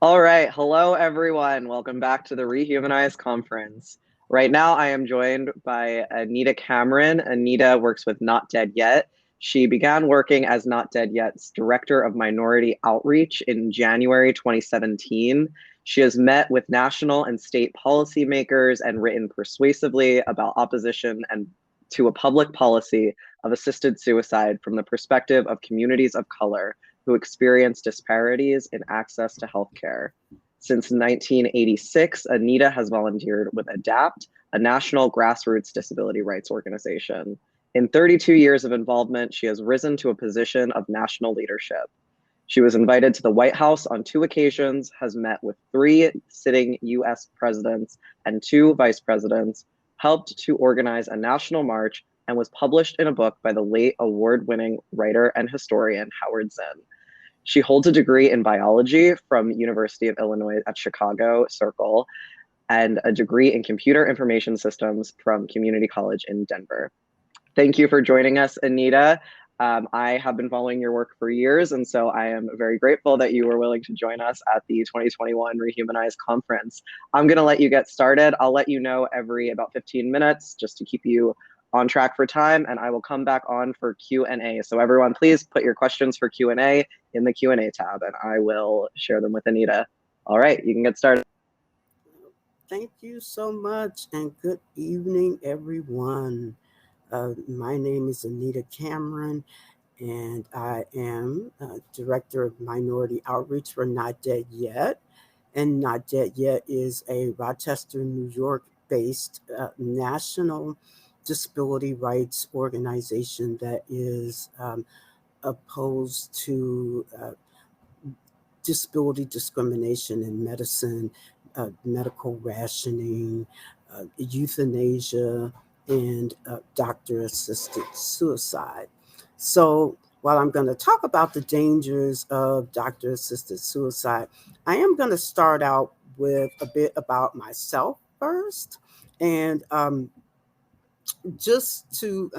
All right. Hello, everyone. Welcome back to the Rehumanize Conference. Right now, I am joined by Anita Cameron. Anita works with Not Dead Yet. She began working as Not Dead Yet's Director of Minority Outreach in January 2017. She has met with national and state policymakers and written persuasively about opposition and to a public policy of assisted suicide from the perspective of communities of color who experience disparities in access to healthcare. Since 1986, Anita has volunteered with ADAPT, a national grassroots disability rights organization. In 32 years of involvement, she has risen to a position of national leadership. She was invited to the White House on 2 occasions, has met with 3 sitting US presidents and 2 vice presidents, helped to organize a national march, and was published in a book by the late award-winning writer and historian Howard Zinn. She holds a degree in biology from University of Illinois at Chicago Circle and a degree in computer information systems from Community College in Denver. Thank you for joining us, Anita. I have been following your work for years, and so I am very grateful that you were willing to join us at the 2021 Rehumanize Conference. I'm going to let you get started. I'll let you know every about 15 minutes just to keep you on track for time, and I will come back on for Q&A. So everyone, please put your questions for Q&A in the Q&A tab, and I will share them with Anita. All right, you can get started. Thank you so much, and good evening, everyone. My name is Anita Cameron, and I am Director of Minority Outreach for Not Dead Yet. And Not Dead Yet is a Rochester, New York based national disability rights organization that is opposed to disability discrimination in medicine, medical rationing, euthanasia, and doctor-assisted suicide. So while I'm going to talk about the dangers of doctor-assisted suicide, I am going to start out with a bit about myself first. And just to,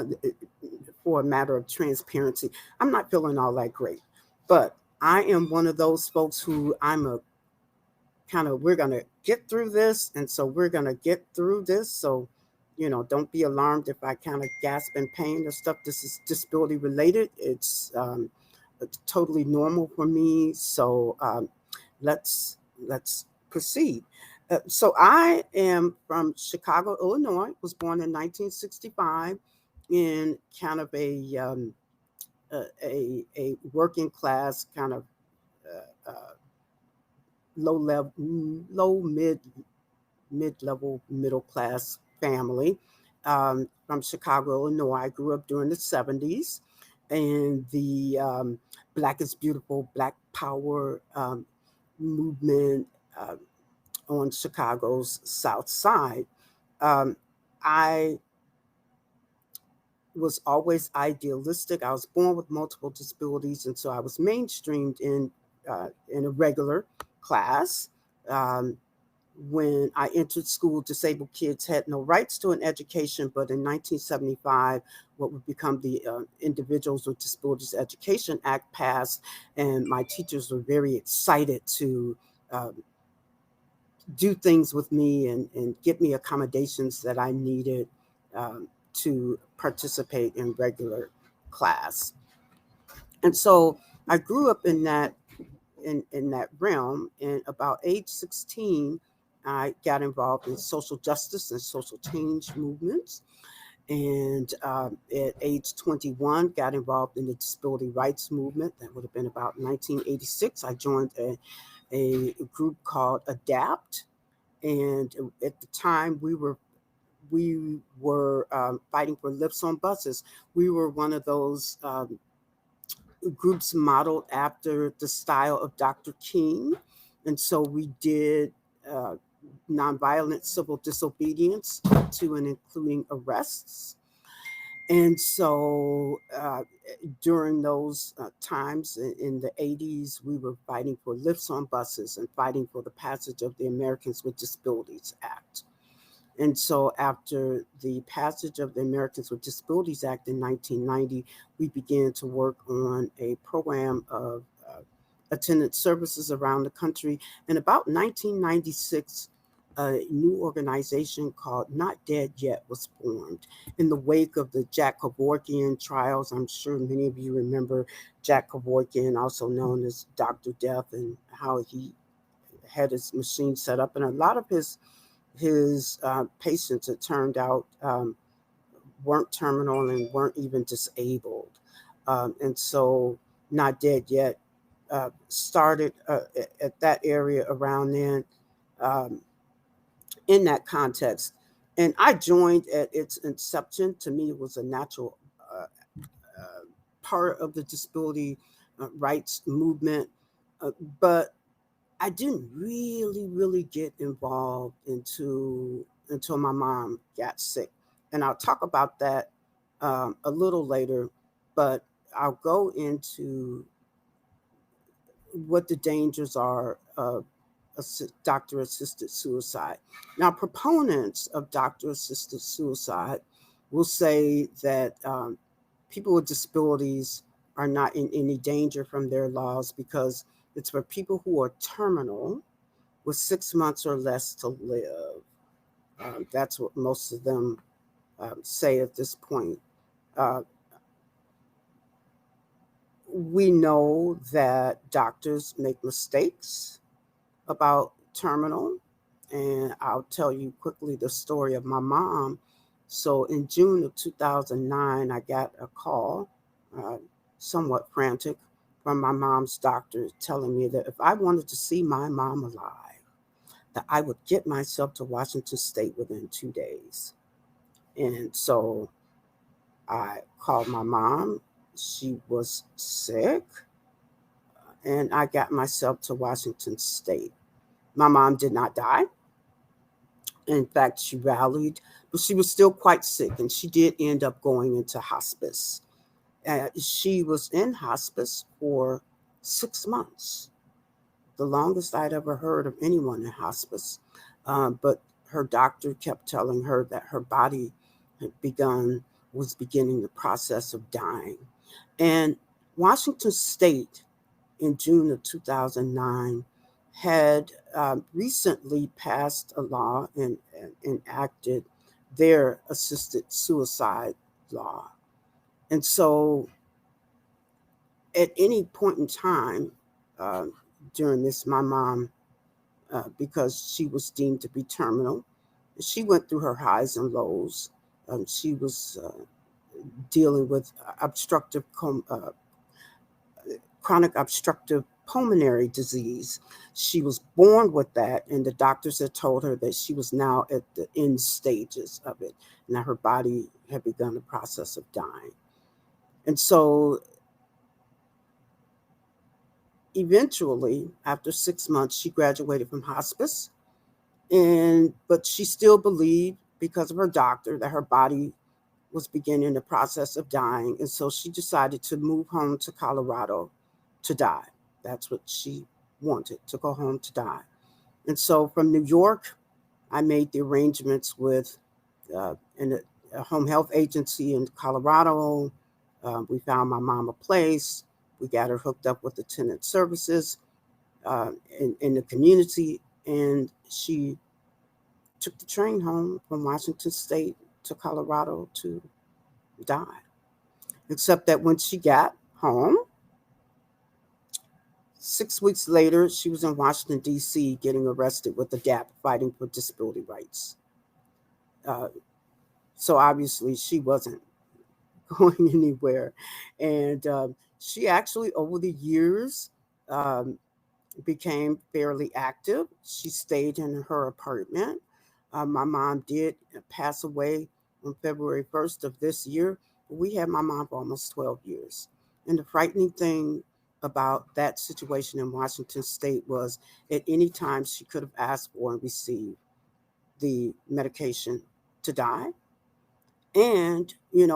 for a matter of transparency, I'm not feeling all that great, but I am one of those folks who we're going to get through this. And so we're going to get through this. So, don't be alarmed if I kind of gasp in pain or stuff. This is disability related. It's totally normal for me. So let's proceed. So I am from Chicago, Illinois, was born in 1965 in kind of a working class kind of uh, mid-level, middle class family from Chicago, Illinois. I grew up during the 70s and the Black is Beautiful, Black Power movement on Chicago's South Side. Um, I was always idealistic. I was born with multiple disabilities, and so I was mainstreamed in a regular class. Um, when I entered school, disabled kids had no rights to an education, but in 1975, what would become the Individuals with Disabilities Education Act passed, and my teachers were very excited to um, do things with me and get me accommodations that I needed to participate in regular class. And so I grew up in that realm. And about age 16, I got involved in social justice and social change movements. And at age 21, got involved in the disability rights movement. That would have been about 1986. I joined a group called ADAPT. And at the time, we were fighting for lifts on buses. We were one of those groups modeled after the style of Dr. King. And so we did uh, nonviolent civil disobedience to and including arrests. And so during those times in the 80s, we were fighting for lifts on buses and fighting for the passage of the Americans with Disabilities Act. And so after the passage of the Americans with Disabilities Act in 1990, we began to work on a program of attended services around the country. In about 1996, a new organization called Not Dead Yet was formed in the wake of the Jack Kevorkian trials. I'm sure many of you remember Jack Kevorkian, also known as Dr. Death, and how he had his machine set up. And a lot of his patients, it turned out, weren't terminal and weren't even disabled. And so Not Dead Yet started at that area around then, um, in that context. And I joined at its inception. To me, it was a natural uh, uh, part of the disability rights movement. Uh, but I didn't really get involved until my mom got sick, and I'll talk about that a little later. But I'll go into what the dangers are of doctor assisted suicide. Now, proponents of doctor assisted suicide will say that people with disabilities are not in any danger from their laws because it's for people who are terminal with 6 months or less to live. That's what most of them say at this point. Uh, we know that doctors make mistakes about terminal, and I'll tell you quickly the story of my mom. So in June of 2009, I got a call, uh, somewhat frantic, from my mom's doctor telling me that if I wanted to see my mom alive, that I would get myself to Washington State within 2 days. And so I called my mom. She was sick, and I got myself to Washington State. My mom did not die. In fact, she rallied, but she was still quite sick, and she did end up going into hospice. She was in hospice for 6 months, the longest I'd ever heard of anyone in hospice. But her doctor kept telling her that her body had was beginning the process of dying. And Washington State in June of 2009 had recently passed a law and enacted their assisted suicide law. And so at any point in time uh, during this, my mom, because she was deemed to be terminal, she went through her highs and lows. She was dealing with chronic obstructive pulmonary disease. She was born with that, and the doctors had told her that she was now at the end stages of it, and that her body had begun the process of dying. And so eventually, after 6 months, she graduated from hospice, but she still believed, because of her doctor, that her body was beginning the process of dying. And so she decided to move home to Colorado to die. That's what she wanted, to go home to die. And so from New York, I made the arrangements with a home health agency in Colorado. We found my mom a place. We got her hooked up with attendant services in the community. And she took the train home from Washington State to Colorado to die. Except that when she got home, 6 weeks later, she was in Washington, D.C., getting arrested with the DAP, fighting for disability rights. Uh, so obviously, she wasn't going anywhere. And she actually, over the years, um, became fairly active. She stayed in her apartment. My mom did pass away on February 1st of this year. We had my mom for almost 12 years. And the frightening thing about that situation in Washington State was at any time she could have asked for and received the medication to die. And,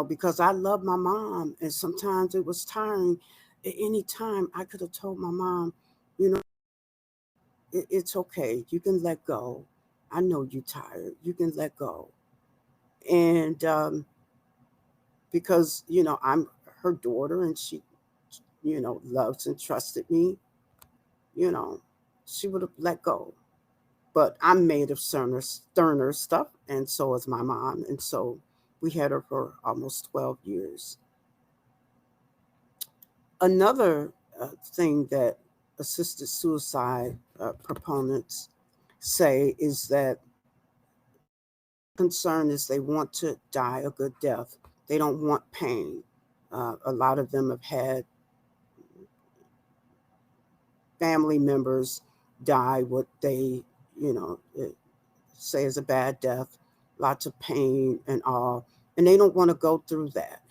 because I love my mom, and sometimes it was tiring, at any time I could have told my mom, you know, it's okay. You can let go. I know you're tired. You can let go. And because, I'm her daughter, and she, loves and trusted me. you know, she would have let go. But I'm made of sterner stuff, and so is my mom. And so we had her for almost 12 years. Another thing that assisted suicide proponents say is that concern is they want to die a good death. They don't want pain. A lot of them have had family members die what they, you know, say is a bad death, lots of pain and all, and they don't want to go through that.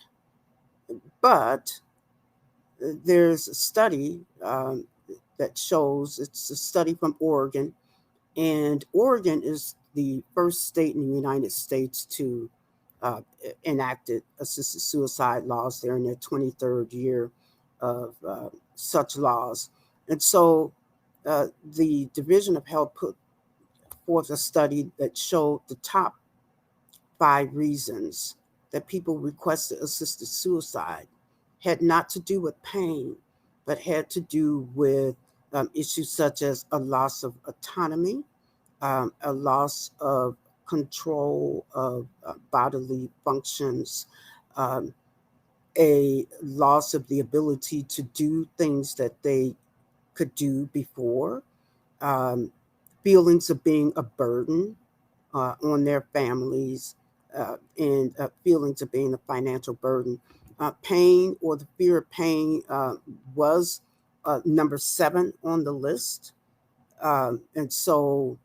But there's a study that shows, it's a study from Oregon, and Oregon is the first state in the United States to uh, enacted assisted suicide laws. They're in their 23rd year of such laws. And so the Division of Health put forth a study that showed the top 5 reasons that people requested assisted suicide had not to do with pain, but had to do with issues such as a loss of autonomy, a loss of control of bodily functions, um, a loss of the ability to do things that they could do before, um, feelings of being a burden on their families, and feelings of being a financial burden. Pain or the fear of pain was number 7 on the list. And so,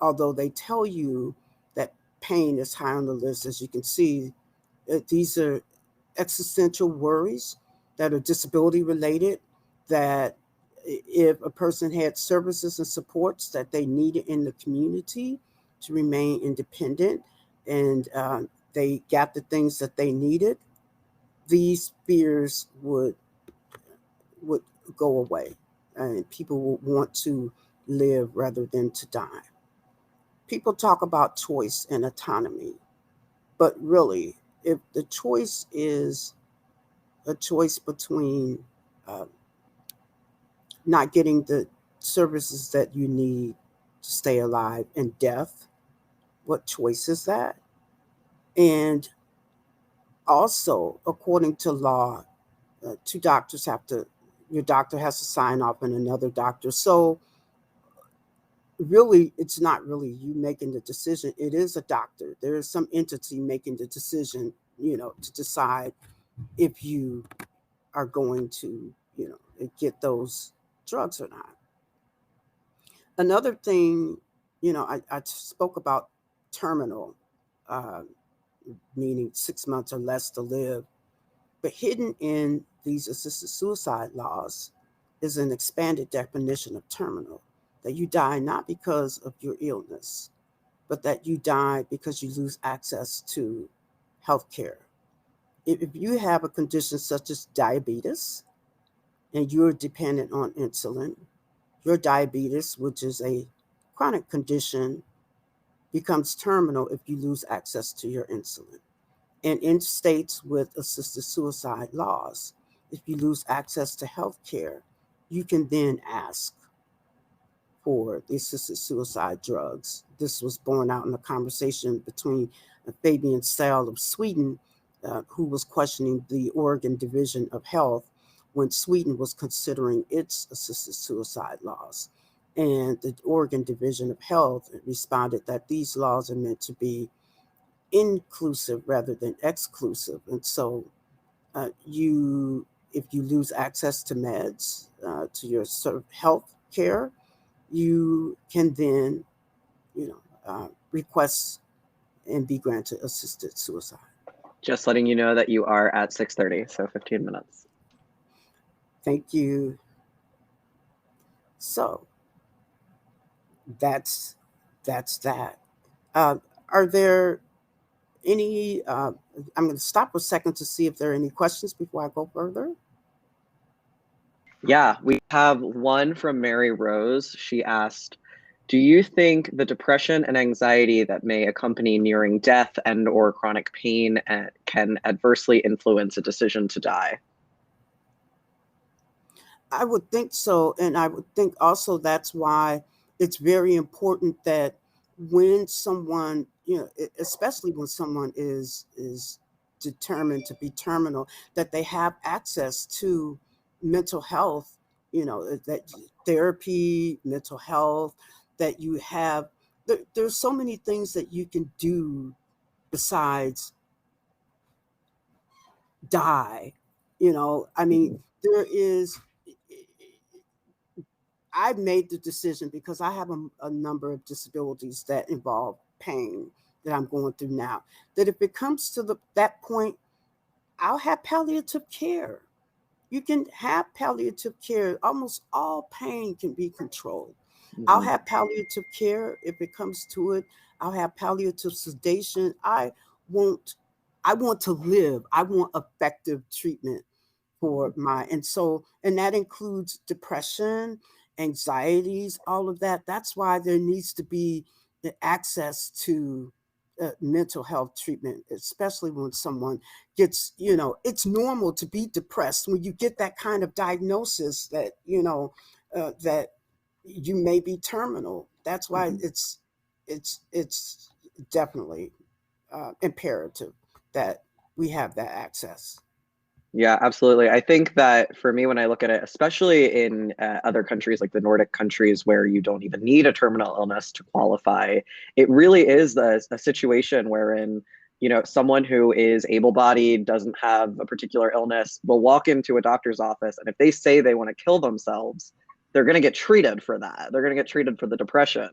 although they tell you that pain is high on the list, as you can see, these are existential worries that are disability related, that if a person had services and supports that they needed in the community to remain independent, and they got the things that they needed, these fears would go away, and people would want to live rather than to die. People talk about choice and autonomy, but really, if the choice is a choice between uh, not getting the services that you need to stay alive and death, what choice is that? And also, according to law, 2 doctors have to, your doctor has to sign off on another doctor. So really, it's not really you making the decision. It is a doctor. There is some entity making the decision, to decide if you are going to, get those drugs or not. Another thing, I spoke about terminal, uh, meaning 6 months or less to live, but hidden in these assisted suicide laws is an expanded definition of terminal, that you die not because of your illness, but that you die because you lose access to health care. If you have a condition such as diabetes and you're dependent on insulin, your diabetes, which is a chronic condition, becomes terminal if you lose access to your insulin. And in states with assisted suicide laws, if you lose access to health care, you can then ask for the assisted suicide drugs. This was borne out in a conversation between Fabian Sell of Sweden, who was questioning the Oregon Division of Health when Sweden was considering its assisted suicide laws. And the Oregon Division of Health responded that these laws are meant to be inclusive rather than exclusive. And so, if you lose access to meds, to your sort of health care, you can then, request and be granted assisted suicide. Just letting you know that you are at 6:30, so 15 minutes. Thank you. So that's that. Uh, are there any? I'm going to stop a second to see if there are any questions before I go further. Yeah, we have one from Mary Rose. She asked, do you think the depression and anxiety that may accompany nearing death and or chronic pain can adversely influence a decision to die? I would think so. And I would think also that's why it's very important that when someone, especially when someone is determined to be terminal, that they have access to mental health, that therapy, mental health, that you have, there's so many things that you can do besides die. I mean, there is, I've made the decision because I have a number of disabilities that involve pain that I'm going through now, that if it comes to that point, I'll have palliative care. You can have palliative care. Almost all pain can be controlled. I'll Mhm. have palliative care if it comes to it. I'll have palliative sedation. Want I want to live. I want effective treatment for and that includes depression, anxieties, all of that. That's why there needs to be access to mental health treatment, especially when someone gets, it's normal to be depressed when you get that kind of diagnosis that, that you may be terminal. That's why Mhm. it's definitely imperative that we have that access. Yeah, absolutely. I think that for me, when I look at it, especially in other countries like the Nordic countries where you don't even need a terminal illness to qualify, it really is a situation wherein, someone who is able-bodied, doesn't have a particular illness, will walk into a doctor's office, and if they say they want to kill themselves, they're going to get treated for that. They're going to get treated for the depression.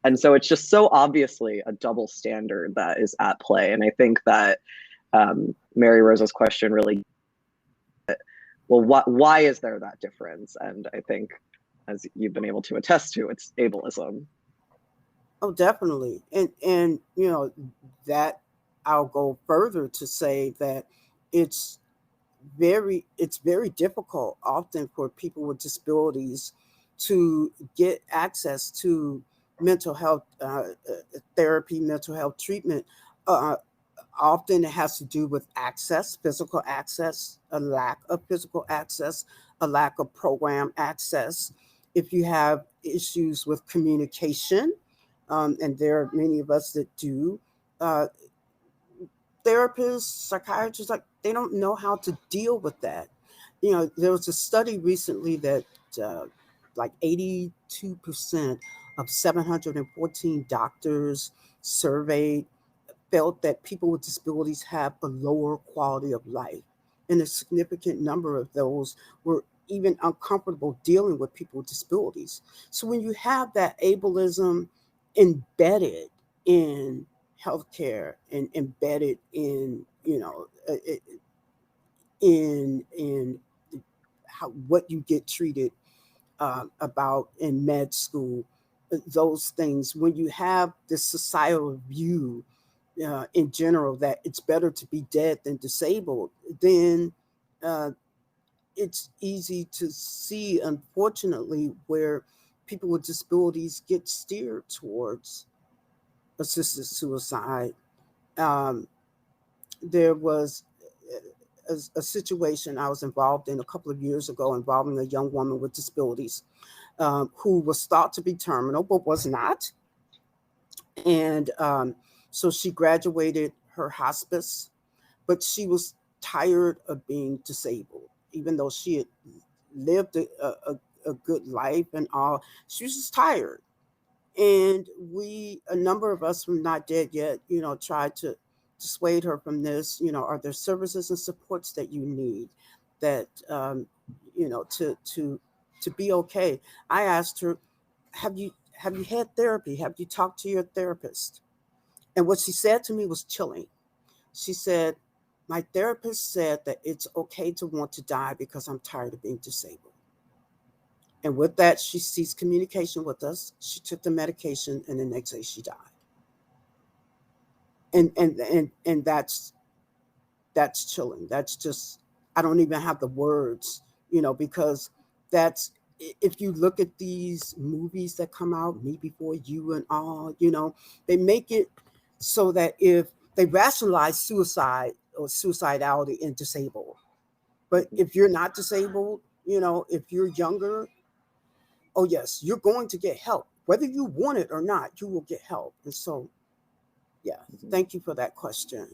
And so it's just so obviously a double standard that is at play. And I think that Mary Rosa's question really, well, why is there that difference? And I think, as you've been able to attest to, it's ableism. Oh, definitely. And that I'll go further to say that it's it's very difficult often for people with disabilities to get access to mental health therapy, mental health treatment. Uh, Often it has to do with access, physical access, a lack of physical access, a lack of program access. If you have issues with communication, and there are many of us that do, uh, therapists, psychiatrists, like they don't know how to deal with that. There was a study recently that uh, like 82% of 714 doctors surveyed felt that people with disabilities have a lower quality of life. And a significant number of those were even uncomfortable dealing with people with disabilities. So when you have that ableism embedded in healthcare and embedded in, in how what you get treated about in med school, those things, when you have this societal view in general that it's better to be dead than disabled, then uh, it's easy to see, unfortunately, where people with disabilities get steered towards assisted suicide. Um, there was a situation I was involved in a couple of years ago involving a young woman with disabilities who was thought to be terminal but was not. And so she graduated her hospice, but she was tired of being disabled, even though she had lived a good life and all. She was just tired. And a number of us from Not Dead Yet, tried to dissuade her from this. Are there services and supports that you need that, to be okay? I asked her, have you had therapy? Have you talked to your therapist? And what she said to me was chilling. She said, my therapist said that it's okay to want to die because I'm tired of being disabled. And with that, she ceased communication with us. She took the medication, and the next day she died. And that's chilling. That's just, I don't even have the words, because that's, if you look at these movies that come out, Me Before You and all, they make it so that if they rationalize suicide or suicidality and disabled, but Mhm. if you're not disabled, if you're younger, oh yes, you're going to get help. Whether you want it or not, you will get help. And so, yeah, thank you for that question.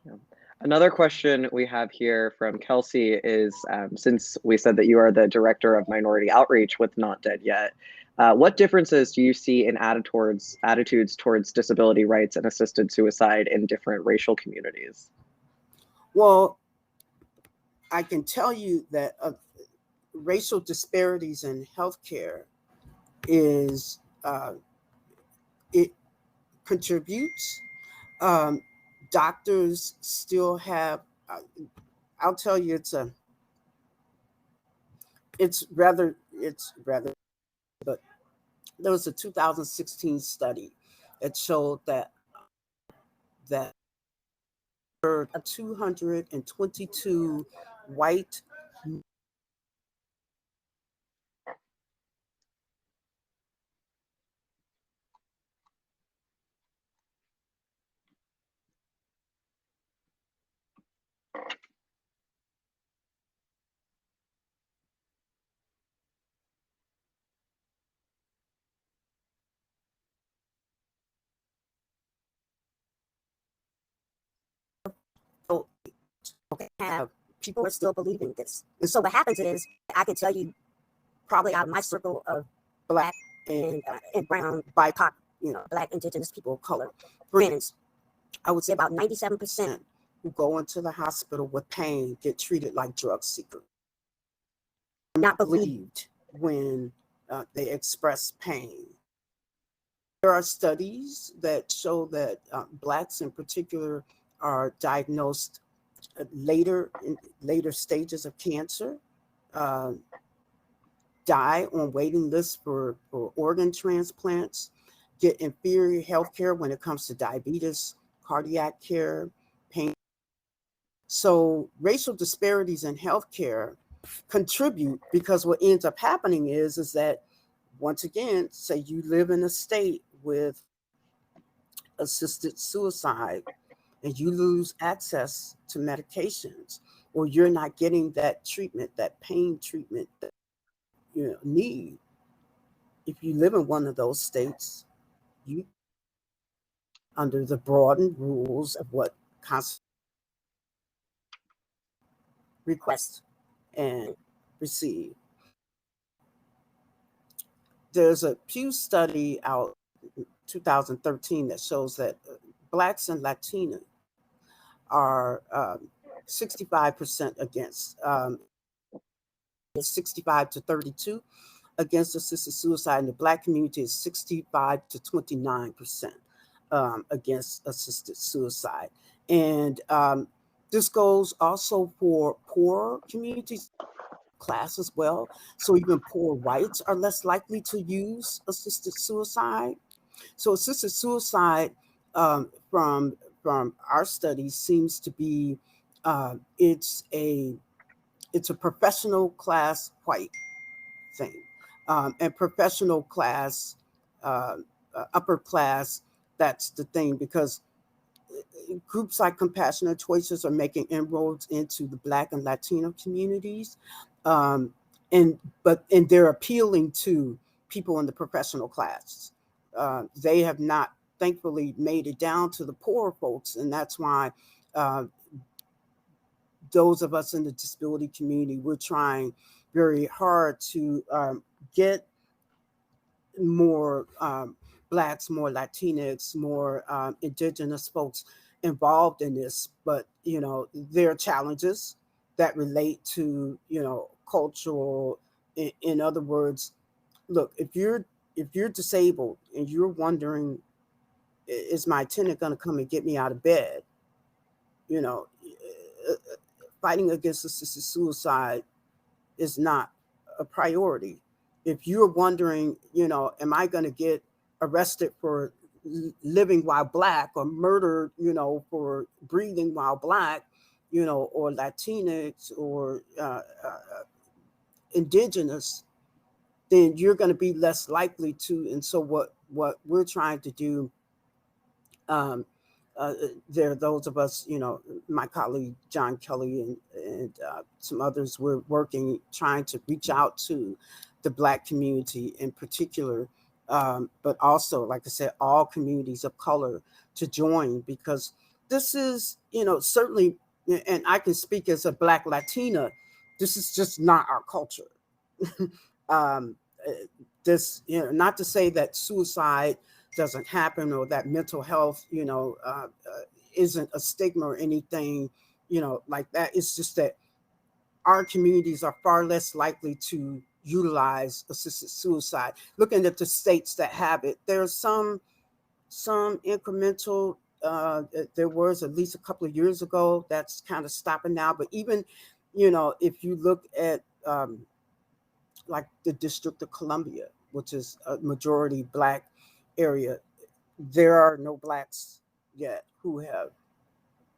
Yeah. Another question we have here from Kelsey is, since we said that you are the director of minority outreach with Not Dead Yet, what differences do you see in attitudes towards disability rights and assisted suicide in different racial communities? Well, I can tell you that racial disparities in healthcare is it contributes. Doctors still have. I'll tell you, it's rather. But there was a 2016 study that showed that 222 white have people are still believing this. And so what happens is, I can tell you, probably out of my circle of Black and brown, BIPOC, Black, Indigenous people of color friends, I would say about 97% who go into the hospital with pain get treated like drug seekers. Not believed when they express pain. There are studies that show that Blacks in particular are diagnosed later stages of cancer, die on waiting lists for organ transplants, get inferior health care when it comes to diabetes, cardiac care, pain. So racial disparities in healthcare contribute, because what ends up happening is that, once again, say you live in a state with assisted suicide and you lose access to medications, or you're not getting that treatment, that pain treatment that you need. If you live in one of those states, you under the broadened rules of what constitutes request and receive. There's a Pew study out 2013 that shows that Blacks and Latinos are 65% against, 65 to 32 against assisted suicide, and the Black community is 65 to 29% against assisted suicide. And this goes also for poor communities, class as well. So even poor whites are less likely to use assisted suicide. So assisted suicide, from our studies, seems to be it's a professional class white thing, and professional class, upper class. That's the thing, because groups like Compassionate Choices are making inroads into the Black and Latino communities, and they're appealing to people in the professional class. They have not, thankfully, made it down to the poor folks, and that's why those of us in the disability community, we're trying very hard to get more Blacks, more Latinx, more Indigenous folks involved in this. But there are challenges that relate to cultural. In other words, look, if you're disabled and you're wondering, is my attendant going to come and get me out of bed? Fighting against assisted suicide is not a priority. If you're wondering, am I going to get arrested for living while Black, or murdered, for breathing while Black, or Latinx, or Indigenous, then you're going to be less likely to. And so what we're trying to do there are those of us, my colleague John Kelly and some others were working, trying to reach out to the Black community in particular, but also, like I said, all communities of color to join, because this is, certainly, and I can speak as a Black Latina, this is just not our culture. um, this, not to say that suicide doesn't happen or that mental health, isn't a stigma or anything, like that. It's just that our communities are far less likely to utilize assisted suicide. Looking at the states that have it, there's some incremental. There was at least a couple of years ago. That's kind of stopping now. But even, if you look at like the District of Columbia, which is a majority Black area, there are no Blacks yet who have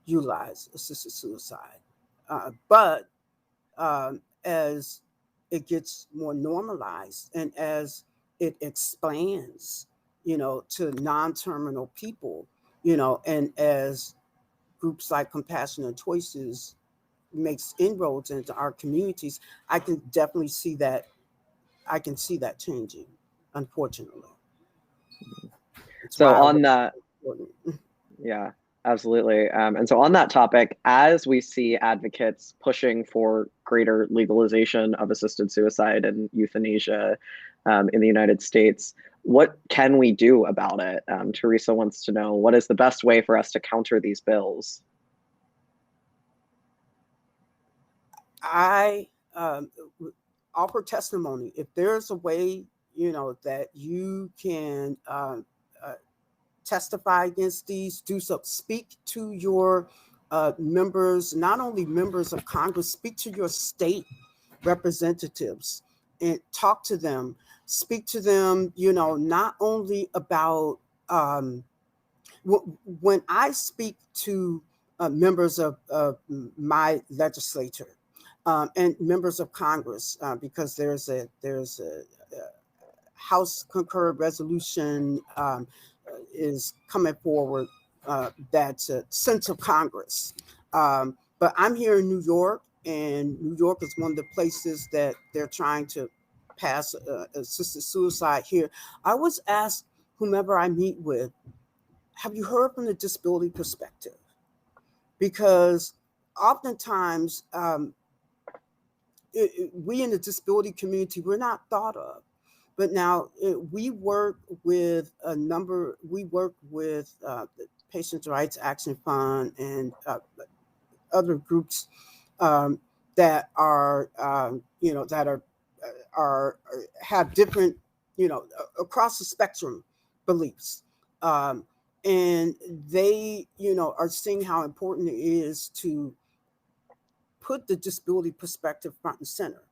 utilized assisted suicide. But as it gets more normalized and as it expands, to non-terminal people, and as groups like Compassionate Choices makes inroads into our communities, I can definitely see that. I can see that changing, unfortunately. It's So why I on work that, important. yeah, absolutely. And so on that topic, as we see advocates pushing for greater legalization of assisted suicide and euthanasia in the United States, what can we do about it? Teresa wants to know, what is the best way for us to counter these bills? I offer testimony. If there's a way, that you can testify against these, do so. Speak to your members, not only members of Congress, speak to your state representatives and talk to them. Speak to them, not only about when I speak to members of my legislature and members of Congress, because there's a House concurrent resolution is coming forward, that's a sense of Congress. But I'm here in New York, and New York is one of the places that they're trying to pass assisted suicide here. I always ask whomever I meet with, have you heard from the disability perspective? Because oftentimes we in the disability community, we're not thought of. But now we work with the Patients' Rights Action Fund and other groups that are, have different, across the spectrum beliefs. And they, are seeing how important it is to put the disability perspective front and center,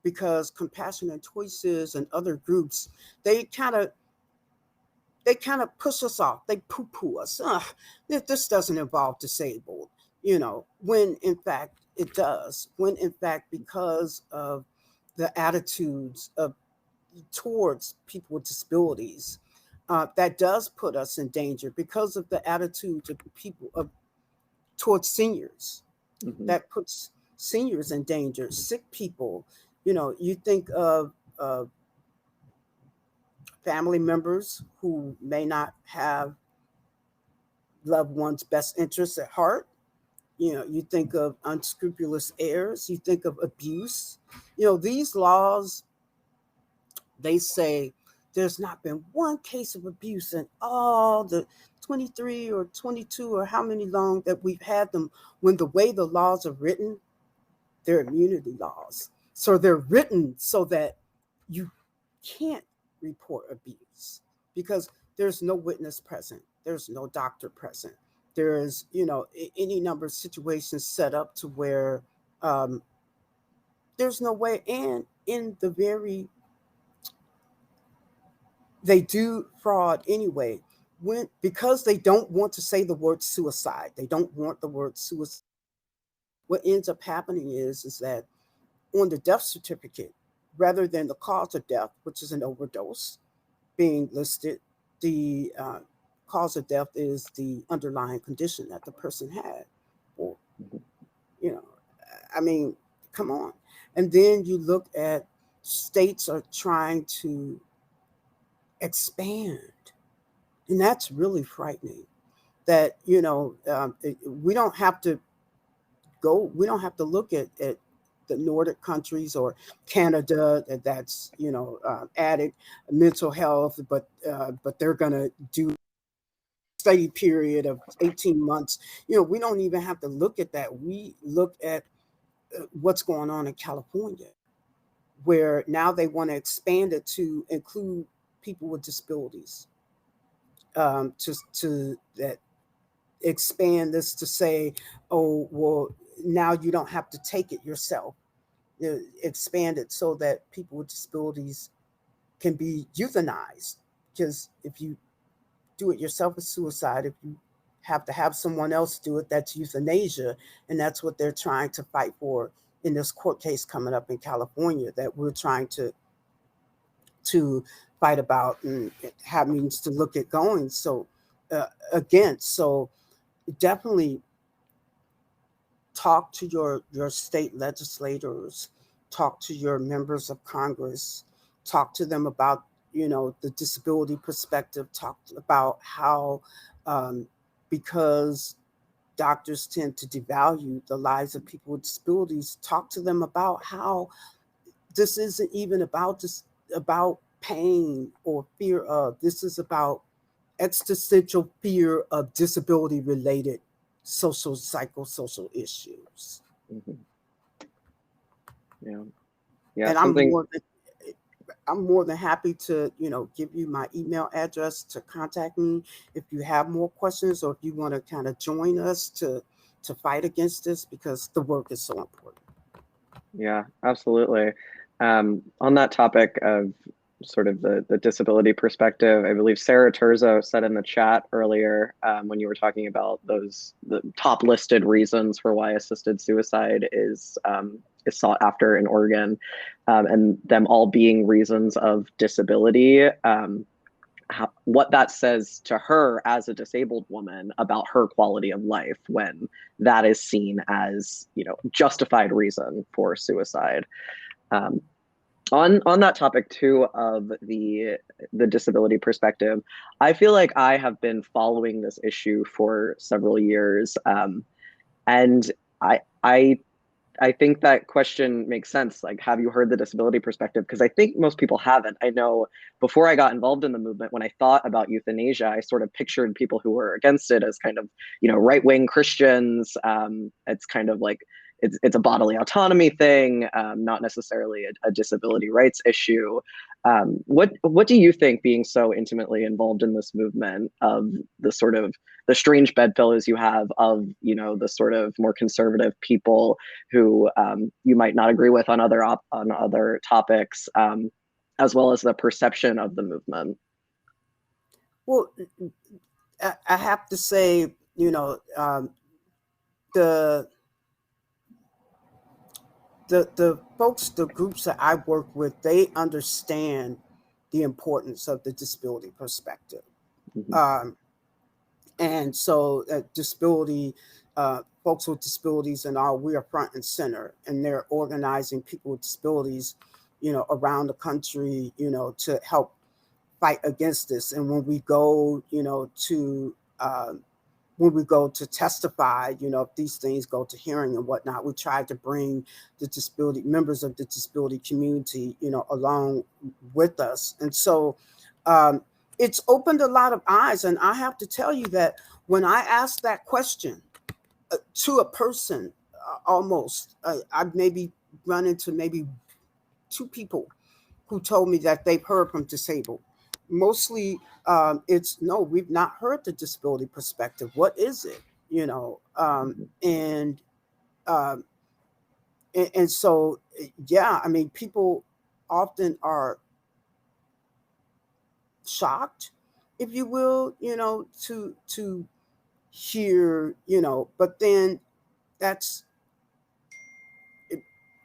because Compassionate Choices and other groups, they kind of push us off. They poo-poo us. This doesn't involve disabled, when in fact it does. When in fact, because of the attitudes towards people with disabilities, that does put us in danger, because of the attitudes of people towards seniors. Mm-hmm. That puts seniors in danger, sick people. You think of family members who may not have loved ones' best interests at heart. You think of unscrupulous heirs. You think of abuse. These laws, they say there's not been one case of abuse in all the 23 or 22 or how many long that we've had them, when the way the laws are written, they're immunity laws. So they're written so that you can't report abuse, because there's no witness present. There's no doctor present. There's, any number of situations set up to where there's no way. And in the very, they do fraud anyway, because they don't want to say the word suicide. They don't want the word suicide. What ends up happening is that on the death certificate, rather than the cause of death, which is an overdose, being listed, the cause of death is the underlying condition that the person had. Or, you know, I mean, come on. And then you look at states are trying to expand, and that's really frightening. That we don't have to we don't have to look at the Nordic countries or Canada that's added mental health, but they're going to do study period of 18 months. We don't even have to look at that. We look at what's going on in California, where now they want to expand it to include people with disabilities. To that expand this to say, oh well, now you don't have to take it yourself. Expand it so that people with disabilities can be euthanized. Because if you do it yourself, it's suicide. If you have to have someone else do it, that's euthanasia. And that's what they're trying to fight for in this court case coming up in California that we're trying to fight about and have means to look at going. So so definitely talk to your state legislators, talk to your members of Congress, talk to them about the disability perspective, talk about how because doctors tend to devalue the lives of people with disabilities, talk to them about how this isn't even about pain or fear of. This is about existential fear of disability related psychosocial issues. Mm-hmm. Yeah. And Something. I'm more than happy to give you my email address to contact me if you have more questions, or if you want to kind of join us to fight against this, because the work is so important. Yeah, absolutely. On that topic of sort of the disability perspective, I believe Sarah Turzo said in the chat earlier, when you were talking about the top listed reasons for why assisted suicide is sought after in Oregon, and them all being reasons of disability. What that says to her as a disabled woman about her quality of life when that is seen as justified reason for suicide. On that topic too of the disability perspective, I feel like I have been following this issue for several years, and I I think that question makes sense. Like, have you heard the disability perspective? Because I think most people haven't. I know before I got involved in the movement, when I thought about euthanasia, I sort of pictured people who were against it as kind of, right-wing Christians. It's kind of like it's a bodily autonomy thing, not necessarily a disability rights issue. What do you think, being so intimately involved in this movement, of the sort of the strange bedfellows you have of the sort of more conservative people who you might not agree with on other topics, as well as the perception of the movement? Well, I have to say, the folks, the groups that I work with, they understand the importance of the disability perspective. Mm-hmm. And so disability, folks with disabilities and all, we are front and center, and they're organizing people with disabilities, around the country, to help fight against this. And when we go, when we go to testify, if these things go to hearing and whatnot, we try to bring the disability members of the disability community, along with us. And so it's opened a lot of eyes. And I have to tell you that when I asked that question to a person, I've maybe run into maybe two people who told me that they've heard from disabled. Mostly it's no, we've not heard the disability perspective. What is it? And um, and so yeah, I mean, people often are shocked, if you will, to hear, but then that's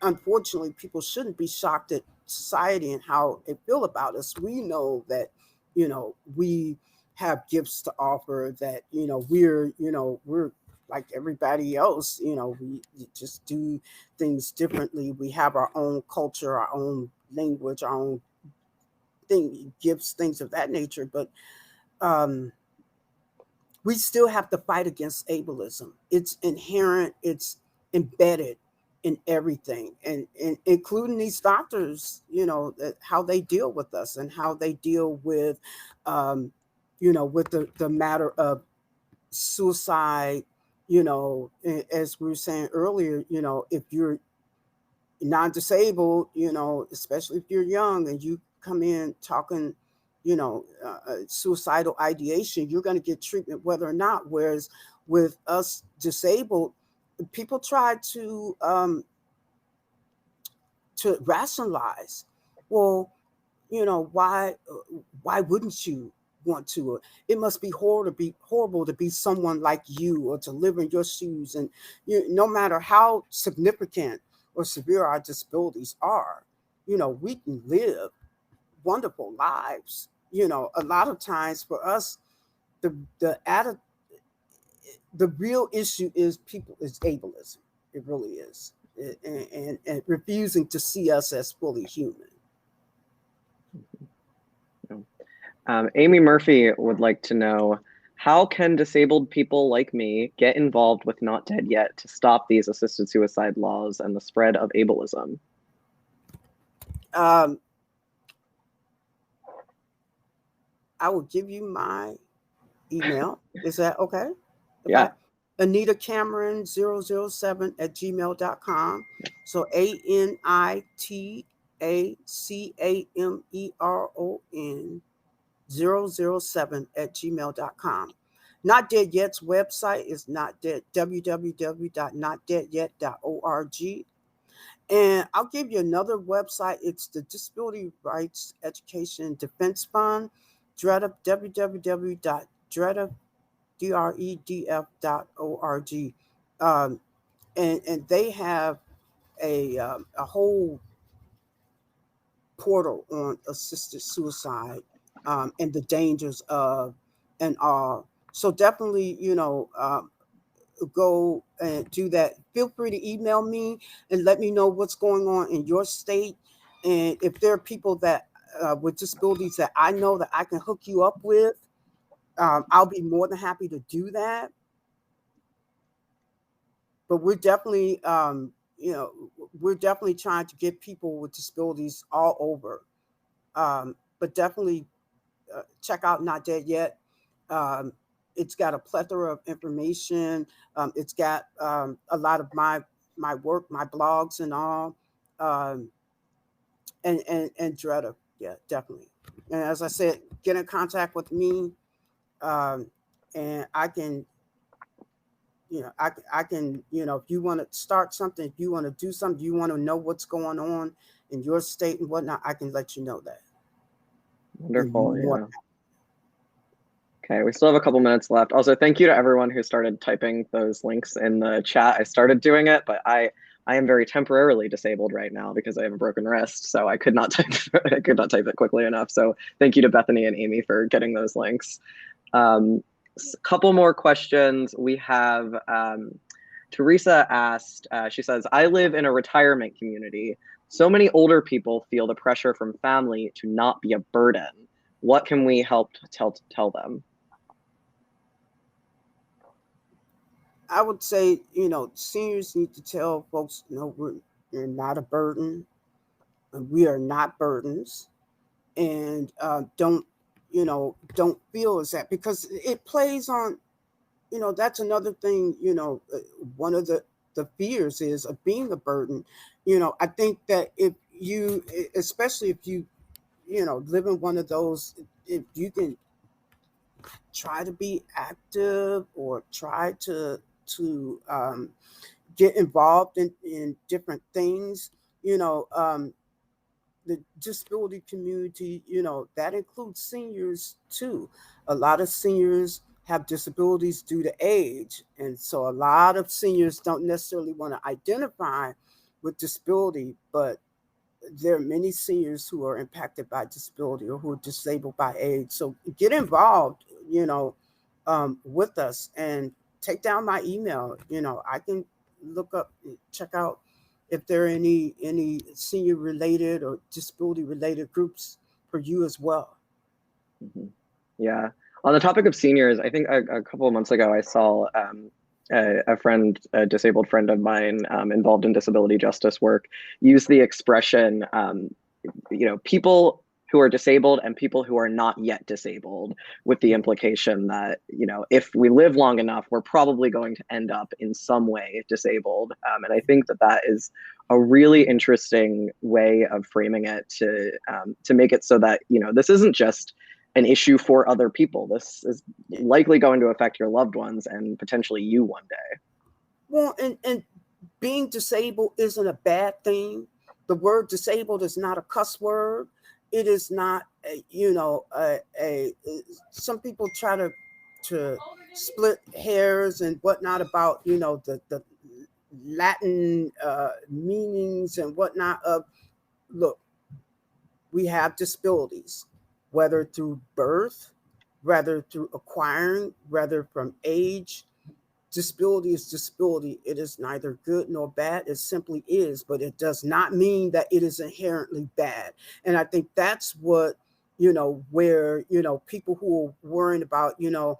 unfortunately, people shouldn't be shocked at society and how they feel about us. We know that, we have gifts to offer, that, we're like everybody else, we just do things differently. We have our own culture, our own language, our own gifts, things of that nature. But um, we still have to fight against ableism. It's inherent, it's embedded in everything, and including these doctors, how they deal with us and how they deal with, with the matter of suicide. As we were saying earlier, if you're non-disabled, especially if you're young and you come in talking, suicidal ideation, you're going to get treatment whether or not. Whereas with us disabled, people try to rationalize, well, why wouldn't you want to? It must be horrible to be someone like you, or to live in your shoes. And no matter how significant or severe our disabilities are, we can live wonderful lives. A lot of times for us, the the real issue is ableism. It really is. And refusing to see us as fully human. Amy Murphy would like to know, how can disabled people like me get involved with Not Dead Yet to stop these assisted suicide laws and the spread of ableism? I will give you my email. Is that okay? Yeah. Anita Cameron 007 at gmail.com. So ANITACAMERON 007 at gmail.com. Not Dead Yet's website is www.notdeadyet.org. And I'll give you another website. It's the Disability Rights Education Defense Fund, DREDF, www.dredf.org. And they have a whole portal on assisted suicide, and the dangers of, and all. So definitely, go and do that. Feel free to email me and let me know what's going on in your state. And if there are people that with disabilities that I know that I can hook you up with, I'll be more than happy to do that. But we're definitely, we're definitely trying to get people with disabilities all over. But definitely check out Not Dead Yet. It's got a plethora of information. It's got a lot of my work, my blogs, and all, and Dretta. Yeah, definitely. And as I said, get in contact with me, and I can. I can, if you want to start something, if you want to do something, you want to know what's going on in your state and whatnot, I can let you know that. Wonderful. Yeah. Okay, we still have a couple minutes left. Also, thank you to everyone who started typing those links in the chat. I started doing it, but I am very temporarily disabled right now because I have a broken wrist, so I could not type it quickly enough. So thank you to Bethany and Amy for getting those links. A couple more questions. We have Teresa asked, she says, I live in a retirement community. So many older people feel the pressure from family to not be a burden. What can we help tell them? I would say, seniors need to tell folks, we're not a burden. We are not burdens. And don't feel as that, because it plays on, that's another thing, one of the fears is of being a burden. I think that if you, especially if you, live in one of those, if you can try to be active or try to get involved in different things, the disability community, that includes seniors too. A lot of seniors have disabilities due to age. And so a lot of seniors don't necessarily want to identify with disability, but there are many seniors who are impacted by disability or who are disabled by age. So get involved, with us, and take down my email. I can look up, check out if there are any senior related or disability related groups for you as well. Mhm. Yeah. On the topic of seniors, I think a couple of months ago I saw a disabled friend of mine involved in disability justice work, use the expression, people who are disabled and people who are not yet disabled, with the implication that, if we live long enough, we're probably going to end up in some way disabled. And I think that that is a really interesting way of framing it to make it so that, this isn't just an issue for other people. This is likely going to affect your loved ones and potentially you one day. Well, and being disabled isn't a bad thing. The word disabled is not a cuss word. It is not, some people try to split hairs and whatnot about, the Latin meanings and whatnot of, look, we have disabilities, whether through birth, whether through acquiring, whether from age. Disability is disability. It is neither good nor bad. It simply is, but it does not mean that it is inherently bad. And I think that's what, where, people who are worrying about, am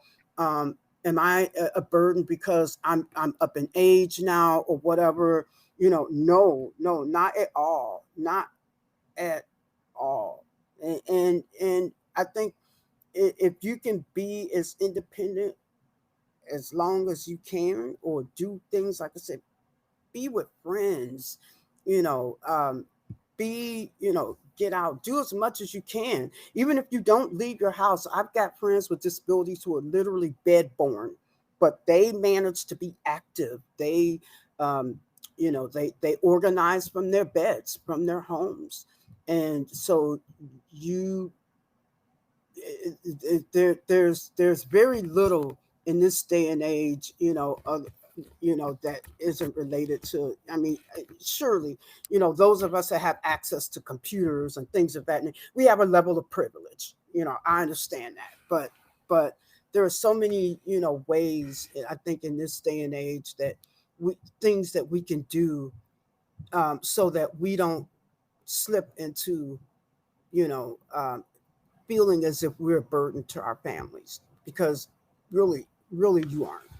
I a burden because I'm up in age now or whatever, no, not at all. Not at all. And I think if you can be as independent as long as you can, or do things like I said, be with friends, get out, do as much as you can. Even if you don't leave your house, I've got friends with disabilities who are literally bedborn, but they manage to be active. They organize from their beds, from their homes. And so you there's very little in this day and age, that isn't related to. I mean, surely, those of us that have access to computers and things of that, we have a level of privilege. I understand that, but there are so many, ways. I think in this day and age that things that we can do, so that we don't slip into, you know, um, feeling as if we're a burden to our families, because really you aren't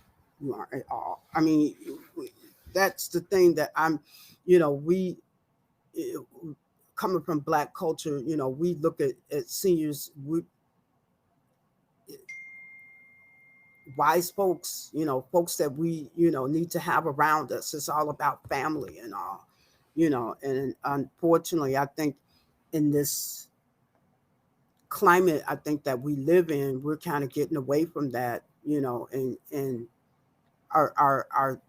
at all. I mean, that's the thing that we, eh, coming from Black culture, we look at seniors, wise folks, folks that we, need to have around us. It's all about family and all, and unfortunately, I think in this climate I think that we live in, we're kind of getting away from that, and our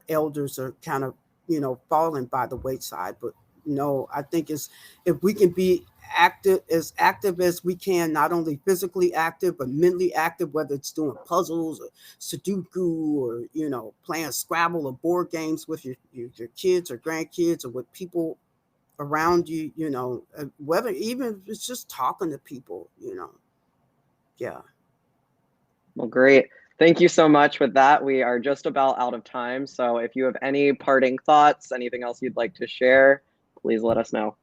elders are kind of, falling by the wayside. But no, I think it's, if we can be active as we can, not only physically active but mentally active, whether it's doing puzzles or Sudoku, or playing Scrabble or board games with your kids or grandkids, or with people around you, whether even if it's just talking to people, yeah. Well, great. Thank you so much. With that, we are just about out of time. So if you have any parting thoughts, anything else you'd like to share, please let us know.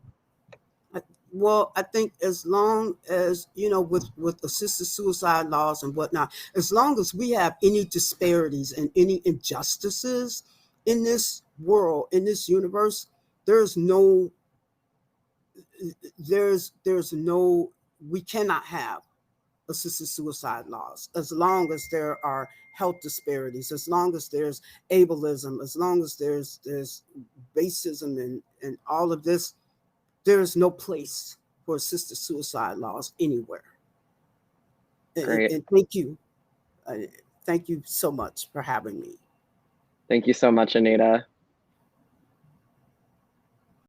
Well, I think as long as, with assisted suicide laws and whatnot, as long as we have any disparities and any injustices in this world, in this universe, there's no, there's no, we cannot have assisted suicide laws. As long as there are health disparities, as long as there's ableism, as long as there's racism and all of this, there is no place for assisted suicide laws anywhere. Great. And thank you. Thank you so much for having me. Thank you so much, Anita.